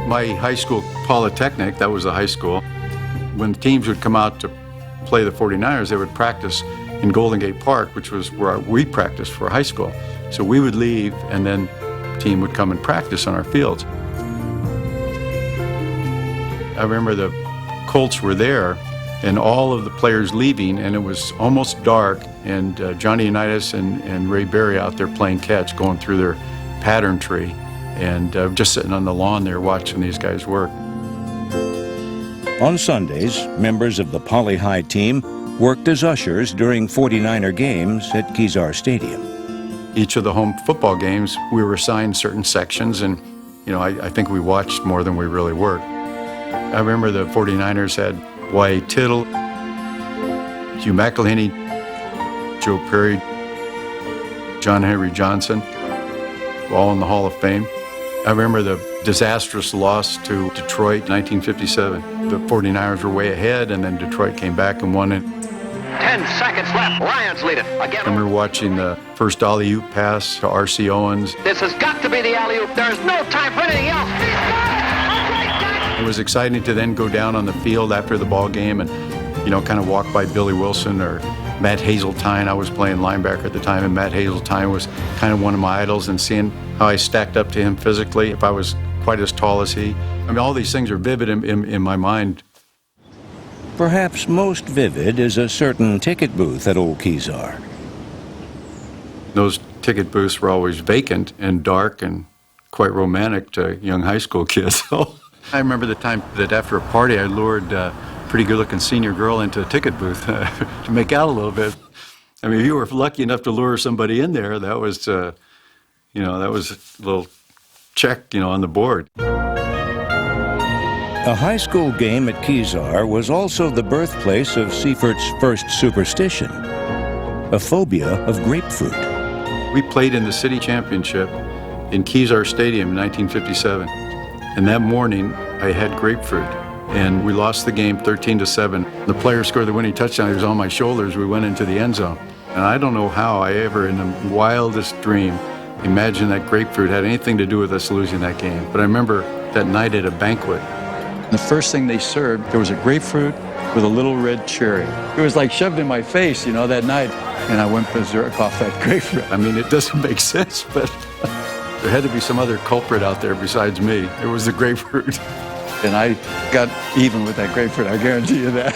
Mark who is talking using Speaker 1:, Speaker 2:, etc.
Speaker 1: My high school, Polytechnic, that was a high school. When teams would come out to play the 49ers, they would practice in Golden Gate Park, which was where we practiced for high school. So we would leave, and then the team would come and practice on our fields. I remember the Colts were there, and all of the players leaving, and it was almost dark, and Johnny Unitas and Ray Berry out there playing catch, going through their pattern tree, and just sitting on the lawn there watching these guys work.
Speaker 2: On Sundays, members of the Poly High team worked as ushers during 49er games at Kezar Stadium.
Speaker 1: Each of the home football games, we were assigned certain sections, and I think we watched more than we really worked. I remember the 49ers had Y.A. Tittle, Hugh McElhenney, Joe Perry, John Henry Johnson, all in the Hall of Fame. I remember the disastrous loss to Detroit in 1957. The 49ers were way ahead, and then Detroit came back and won it.
Speaker 3: 10 seconds left. Lions lead it. Again.
Speaker 1: I remember watching the first alley-oop pass to R.C. Owens.
Speaker 3: This has got to be the alley-oop. There's no time for anything else.
Speaker 1: It was exciting to then go down on the field after the ball game and, kind of walk by Billy Wilson or Matt Hazeltine. I was playing linebacker at the time, and Matt Hazeltine was kind of one of my idols, and seeing how I stacked up to him physically, if I was quite as tall as he. I mean, all these things are vivid in my mind.
Speaker 2: Perhaps most vivid is a certain ticket booth at Old Kezar.
Speaker 1: Those ticket booths were always vacant and dark and quite romantic to young high school kids. I remember the time that after a party, I lured a pretty good-looking senior girl into a ticket booth to make out a little bit. I mean, if you were lucky enough to lure somebody in there, that was, that was a little check, on the board.
Speaker 2: A high school game at Kezar was also the birthplace of Seifert's first superstition, a phobia of grapefruit.
Speaker 1: We played in the city championship in Kezar Stadium in 1957. And that morning, I had grapefruit, and we lost the game 13-7. The player scored the winning touchdown. He was on my shoulders. We went into the end zone. And I don't know how I ever, in the wildest dream, imagined that grapefruit had anything to do with us losing that game. But I remember that night at a banquet. The first thing they served, there was a grapefruit with a little red cherry. It was like shoved in my face, that night. And I went berserk off that grapefruit. I mean, it doesn't make sense, but there had to be some other culprit out there besides me. It was the grapefruit. And I got even with that grapefruit, I guarantee you that.